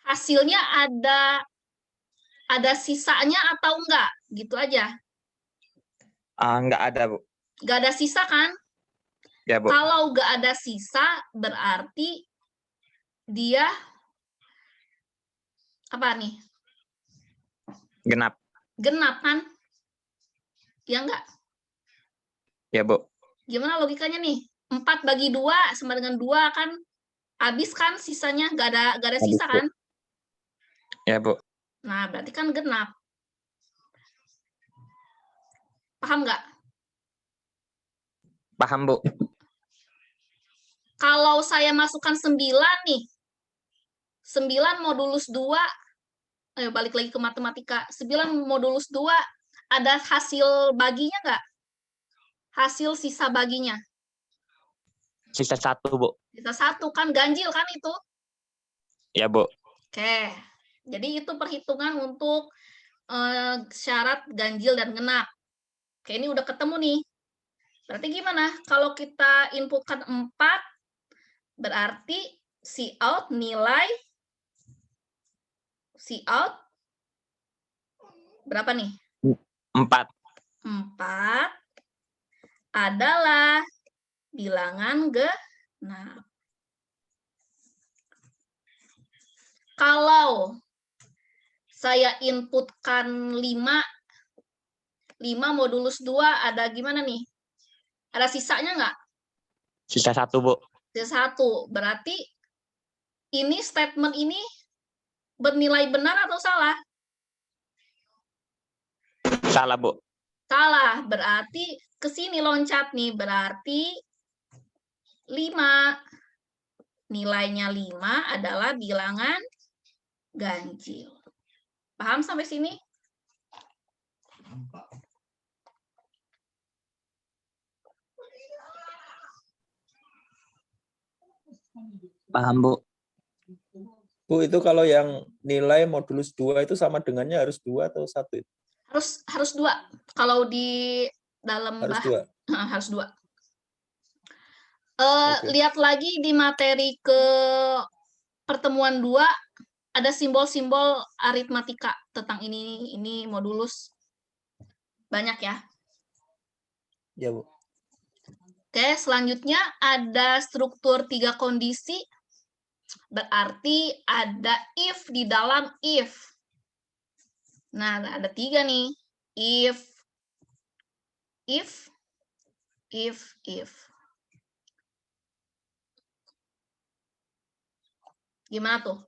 Hasilnya ada sisanya atau enggak? Gitu aja. Enggak ada, Bu. Enggak ada sisa kan? Ya, Bu. Kalau enggak ada sisa, berarti dia apa nih? Genap. Genap kan? Ya enggak? Ya, Bu. Gimana logikanya nih? 4 bagi 2 sama dengan 2 kan? Habis kan sisanya? Nggak ada Habis, sisa Bu. kan? Ya, Bu. Nah, berarti kan genap. Paham nggak? Paham, Bu. Kalau saya masukkan 9 nih, 9 modulus 2, ayo balik lagi ke matematika, 9 modulus 2, ada hasil baginya nggak? Hasil sisa baginya. Sisa 1, Bu. Sisa 1, kan ganjil kan itu? Ya, Bu. Oke, jadi itu perhitungan untuk syarat ganjil dan genap. Oke, ini udah ketemu nih. Berarti gimana? Kalau kita inputkan 4, berarti Cout nilai Cout berapa nih? 4. 4 adalah bilangan genap. Kalau saya inputkan 5 modulus 2 ada gimana nih? Ada sisanya nggak? Sisa 1, Bu. Sisa 1. Berarti ini statement ini bernilai benar atau salah? Salah, Bu. Salah. Berarti ke sini loncat nih. Berarti 5. Nilainya 5 adalah bilangan ganjil. Paham sampai sini? Paham, Bu. Bu, itu kalau yang nilai modulus 2 itu sama dengannya harus 2 atau 1? Harus 2. Kalau di dalam Harus 2. harus 2. Oke. Lihat lagi di materi ke pertemuan 2 ada simbol-simbol aritmatika tentang ini modulus. Banyak ya. Ya, Bu. Oke, selanjutnya ada struktur 3 kondisi. Berarti ada if di dalam if. Nah, ada 3 nih. If. Gimana tuh?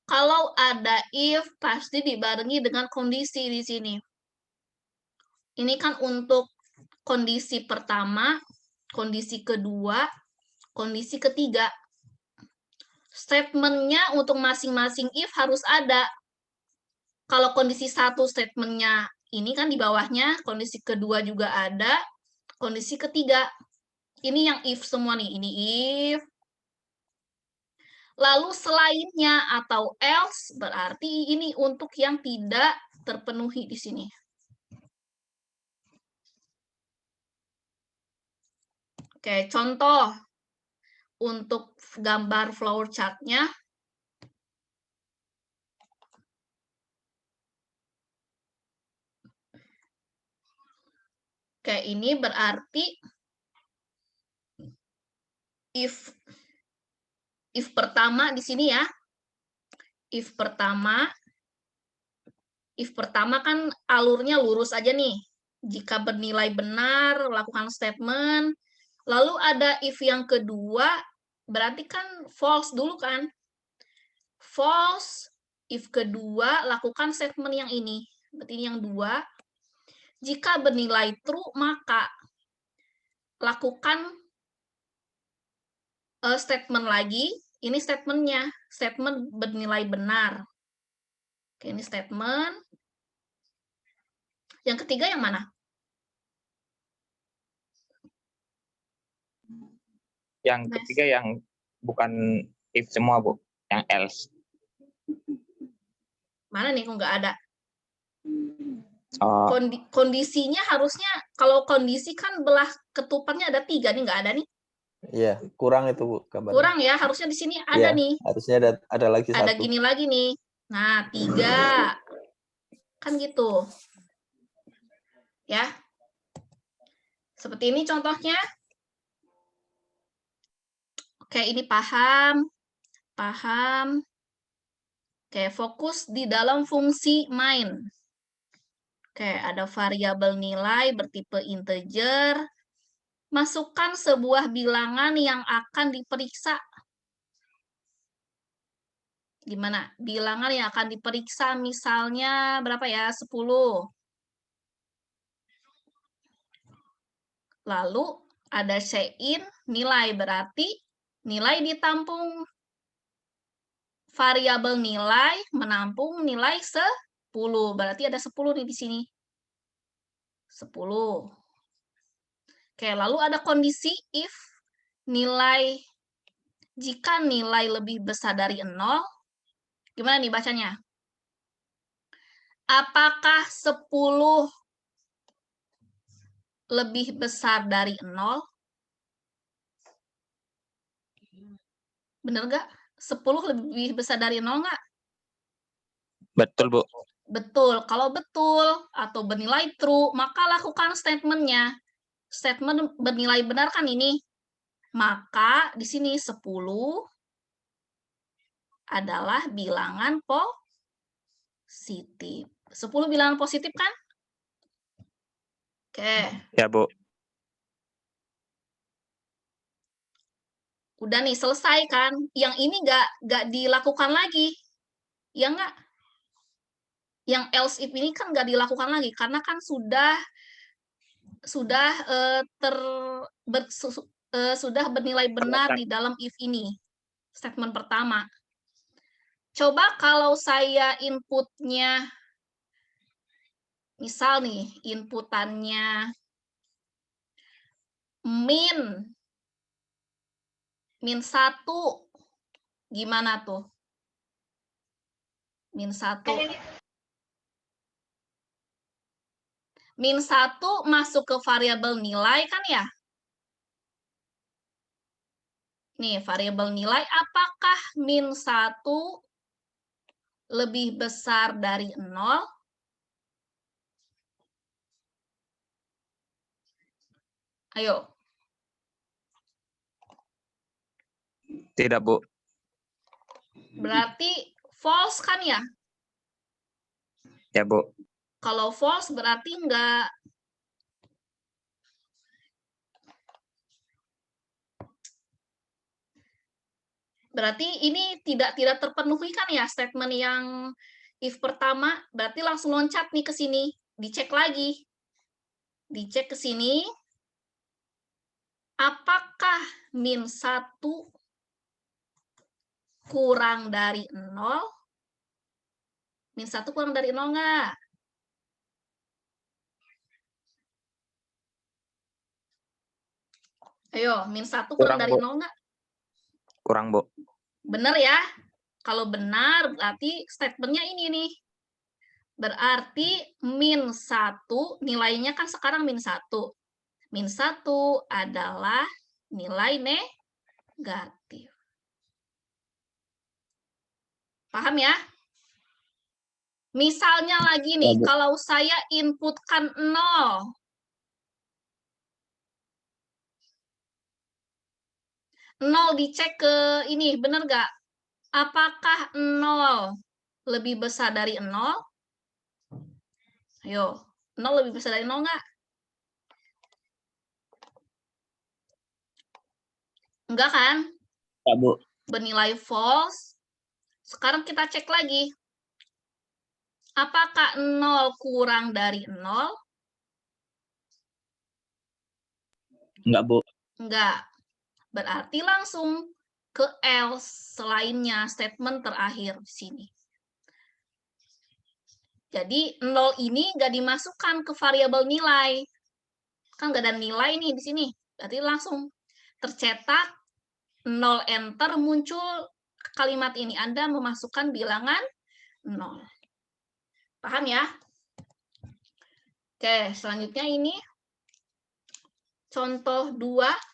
Kalau ada if, pasti dibarengi dengan kondisi di sini. Ini kan untuk kondisi pertama, kondisi kedua, kondisi ketiga. Statement-nya untuk masing-masing if harus ada. Kalau kondisi 1 statement-nya ini kan di bawahnya, kondisi kedua juga ada, kondisi ketiga. Ini yang if semua nih, ini if. Lalu selainnya atau else berarti ini untuk yang tidak terpenuhi di sini. Oke, contoh untuk gambar flow chart-nya. Oke, ini berarti if pertama di sini ya. If pertama kan alurnya lurus aja nih. Jika bernilai benar, lakukan statement. Lalu ada if yang kedua, berarti kan false dulu kan. False, if kedua, lakukan statement yang ini. Berarti ini yang 2. Jika bernilai true, maka lakukan statement lagi. Ini statementnya, statement bernilai benar. Oke, ini statement. Yang ketiga yang mana? Yang ketiga yang bukan if semua, Bu. Yang else. Mana nih kok nggak ada? Oh, Kondisinya harusnya, kalau kondisi kan belah ketupannya ada 3 nih, nggak ada nih. Iya, kurang itu, Bu, gambarnya. Kurang ya, harusnya di sini ada Iya, nih. harusnya ada lagi Ada 1. gini lagi nih. Nah, 3. Kan gitu. Ya. Seperti ini contohnya. Oke, ini paham. Paham. Oke, fokus di dalam fungsi main. Oke, ada variabel nilai bertipe integer. Masukkan sebuah bilangan yang akan diperiksa. Gimana? Bilangan yang akan diperiksa misalnya berapa ya? 10. Lalu ada sein nilai, berarti nilai ditampung. Variabel nilai menampung nilai 10. Berarti ada 10 nih di sini. 10. Oke, lalu ada kondisi if jika nilai lebih besar dari 0, gimana nih bacanya? Apakah 10 lebih besar dari 0? Bener nggak? 10 lebih besar dari 0 nggak? Betul, Bu. Betul. Kalau betul atau bernilai true, maka lakukan statement-nya. Statement bernilai benar kan ini? Maka di sini 10 adalah bilangan positif. 10 bilangan positif kan? Oke. Ya, Bu. Udah nih, selesai kan? Yang ini nggak dilakukan lagi. Ya nggak? Yang else if ini kan nggak dilakukan lagi, karena kan sudah bernilai benar di dalam if ini. Statement pertama. Coba kalau saya inputnya, misal nih, inputannya min 1. Gimana tuh? Min 1. Min 1 masuk ke variabel nilai kan ya? Nih, variabel nilai, apakah min 1 lebih besar dari 0? Ayo. Tidak, Bu. Berarti false kan ya? Ya, Bu. Kalau false berarti enggak. Berarti ini tidak terpenuhi kan ya statement yang if pertama, berarti langsung loncat nih ke sini, dicek lagi. Dicek ke sini. Apakah min 1 kurang dari 0? Min 1 kurang dari 0 enggak? Ayo, min 1 kurang dari 0 enggak? Kurang, Bu. Benar ya? Kalau benar, berarti statement-nya ini nih. Berarti min 1, nilainya kan sekarang min 1. Min 1 adalah nilai negatif. Paham ya? Misalnya lagi nih, kalau saya inputkan 0. 0 dicek ke ini, benar nggak? Apakah 0 lebih besar dari 0? Ayo, 0 lebih besar dari 0 nggak? Enggak kan? Ya, Bu. Bernilai false. Sekarang kita cek lagi. Apakah 0 kurang dari 0? Enggak, Bu. Enggak. Berarti langsung ke else selainnya, statement terakhir di sini. Jadi 0 ini nggak dimasukkan ke variabel nilai. Kan nggak ada nilai nih di sini. Berarti langsung tercetak 0 enter, muncul kalimat ini. Anda memasukkan bilangan 0. Paham ya? Oke, selanjutnya ini contoh 2.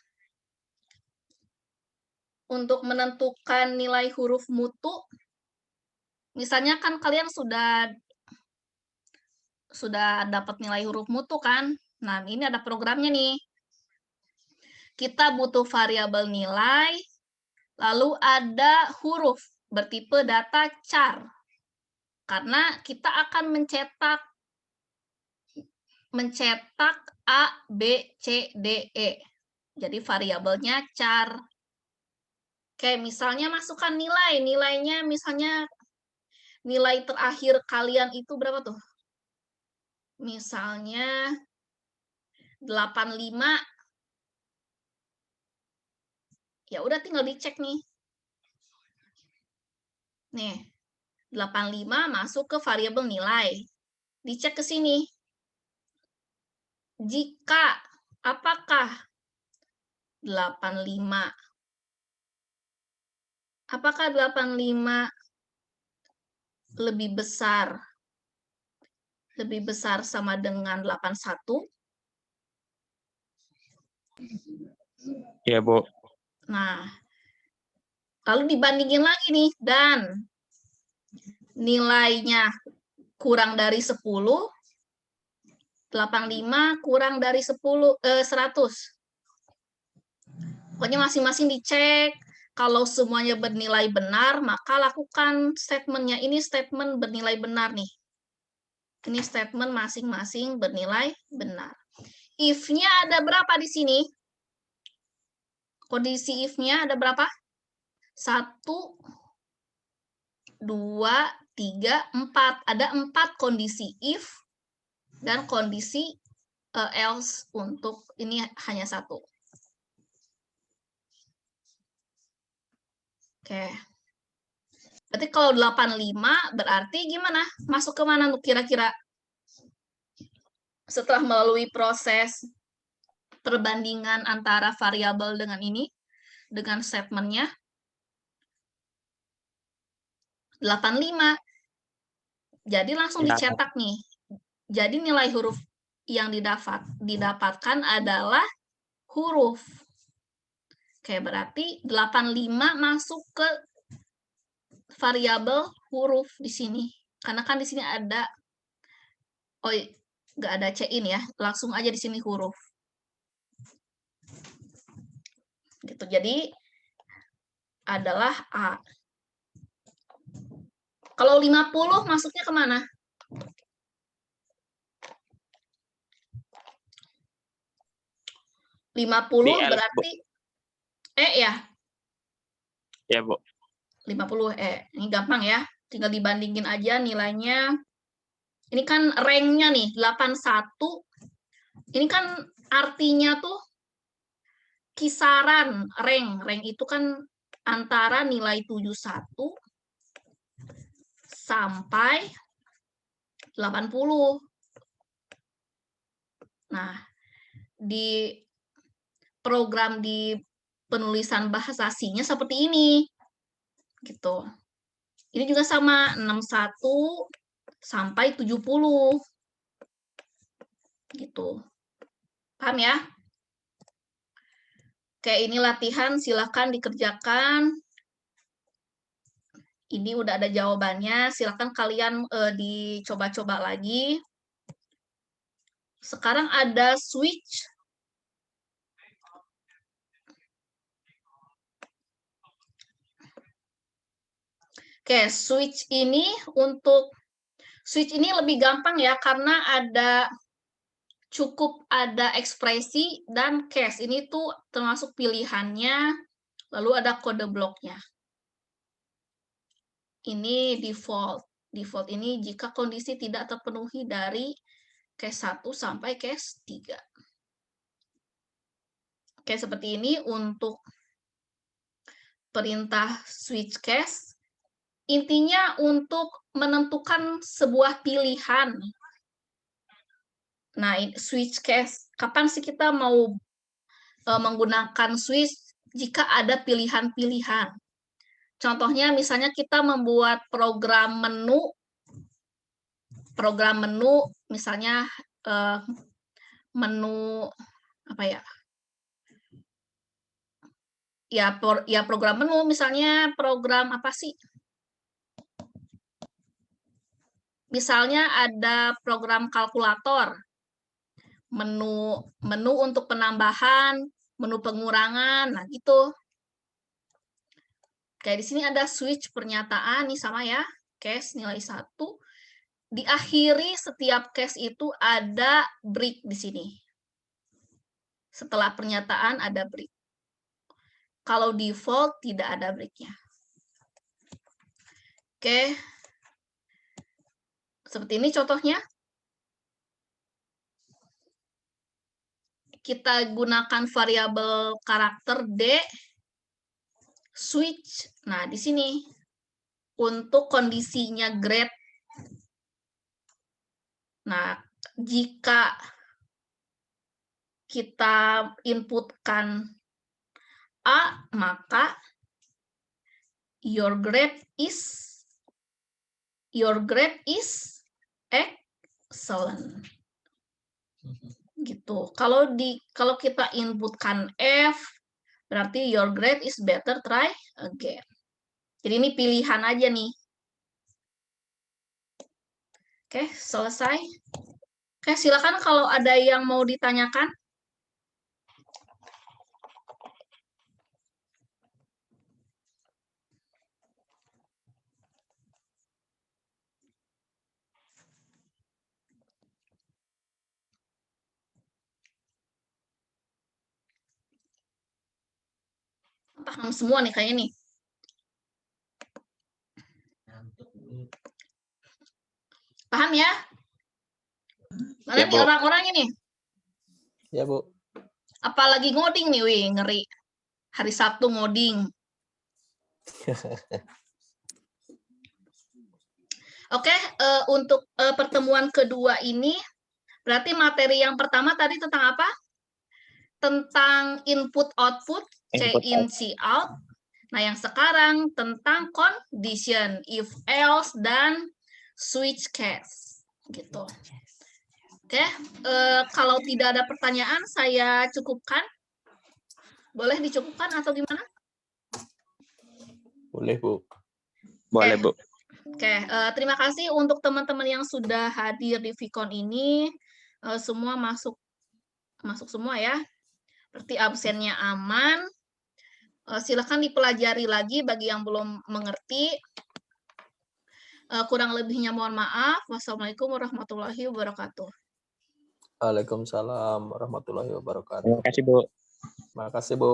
Untuk menentukan nilai huruf mutu, misalnya kan kalian sudah dapat nilai huruf mutu kan? Nah, ini ada programnya nih. kita butuh variabel nilai, lalu ada huruf bertipe data char. Karena kita akan mencetak A, B, C, D, E. Jadi variabelnya char. Oke, misalnya masukkan nilai. Nilainya misalnya nilai terakhir kalian itu berapa tuh? Misalnya 85. Ya udah tinggal dicek nih. Nih, 85 masuk ke variabel nilai. Dicek ke sini. Jika, apakah 85? Apakah 85 lebih besar sama dengan 81? Iya, Bu. Nah, lalu dibandingin lagi nih, dan nilainya kurang dari 10, 85 kurang dari 100. Pokoknya masing-masing dicek. Kalau semuanya bernilai benar, maka lakukan statementnya. Ini statement bernilai benar nih. Ini statement masing-masing bernilai benar. If-nya ada berapa di sini? Kondisi if-nya ada berapa? 1, 2, 3, 4. Ada 4 kondisi if dan kondisi else untuk ini hanya 1. Oke. Berarti kalau 85 berarti gimana? Masuk ke mana tuh kira-kira? Setelah melalui proses perbandingan antara variabel dengan ini, dengan statementnya, 85. Jadi langsung Ya. dicetak nih. Jadi nilai huruf yang didapatkan adalah huruf. Oke, berarti 85 masuk ke variabel huruf di sini. Karena kan di sini ada, oh nggak ada C-in ya, langsung aja di sini huruf. Gitu. Jadi adalah A. Kalau 50 masuknya kemana? Di 50 else, berarti E ya? Ya, Bu. 50 E. Ini gampang ya. Tinggal dibandingin aja nilainya. Ini kan rank-nya nih, 81. Ini kan artinya tuh kisaran rank. Rank itu kan antara nilai 71 sampai 80. Nah, di program di penulisan bahasa asingnya seperti ini. Gitu. Ini juga sama 61 sampai 70. Gitu. Paham ya? Oke, ini latihan, silakan dikerjakan. Ini udah ada jawabannya, silakan kalian dicoba-coba lagi. Sekarang ada switch. Oke, switch ini lebih gampang ya, karena cukup ada ekspresi dan case. Ini tuh termasuk pilihannya, lalu ada kode bloknya. Ini default. Default ini jika kondisi tidak terpenuhi dari case 1 sampai case 3. Oke, seperti ini untuk perintah switch case. Intinya untuk menentukan sebuah pilihan. Nah, switch case, kapan sih kita mau menggunakan switch jika ada pilihan-pilihan? Contohnya misalnya kita membuat program menu misalnya menu apa ya? Ya program menu misalnya program apa sih? Misalnya ada program kalkulator. Menu untuk penambahan menu pengurangan, nah gitu. Kayak di sini ada switch pernyataan, nih sama ya, case nilai 1. Diakhiri setiap case itu ada break di sini. Setelah pernyataan ada break. Kalau default tidak ada break-nya. Oke. Seperti ini contohnya. Kita gunakan variabel karakter D, switch. Nah, di sini untuk kondisinya grade. Nah, jika kita inputkan A, maka your grade is excellent. Gitu. Kalau kita inputkan F, berarti your grade is better, try again. Jadi ini pilihan aja nih. Oke, selesai. Oke, silakan kalau ada yang mau ditanyakan. Paham semua nih kayaknya nih. Paham ya? Mana Ya, nih Bu. orang-orangnya nih? Ya, Bu. Apalagi ngoding nih, wih, ngeri. Hari Sabtu ngoding. Oke, untuk pertemuan kedua ini, berarti materi yang pertama tadi tentang apa? Tentang input-output, C-in, C-out. Nah, yang sekarang tentang condition, if, else, dan switch case. Gitu. Oke, kalau tidak ada pertanyaan, saya cukupkan. Boleh dicukupkan atau gimana? Boleh, Bu. Boleh, Bu. Oke, terima kasih untuk teman-teman yang sudah hadir di Vicon ini. Semua masuk semua ya. Berarti absennya aman. Silakan dipelajari lagi bagi yang belum mengerti. Kurang lebihnya mohon maaf. Wassalamualaikum warahmatullahi wabarakatuh. Waalaikumsalam warahmatullahi wabarakatuh. Terima kasih, Bu. Terima kasih, Bu.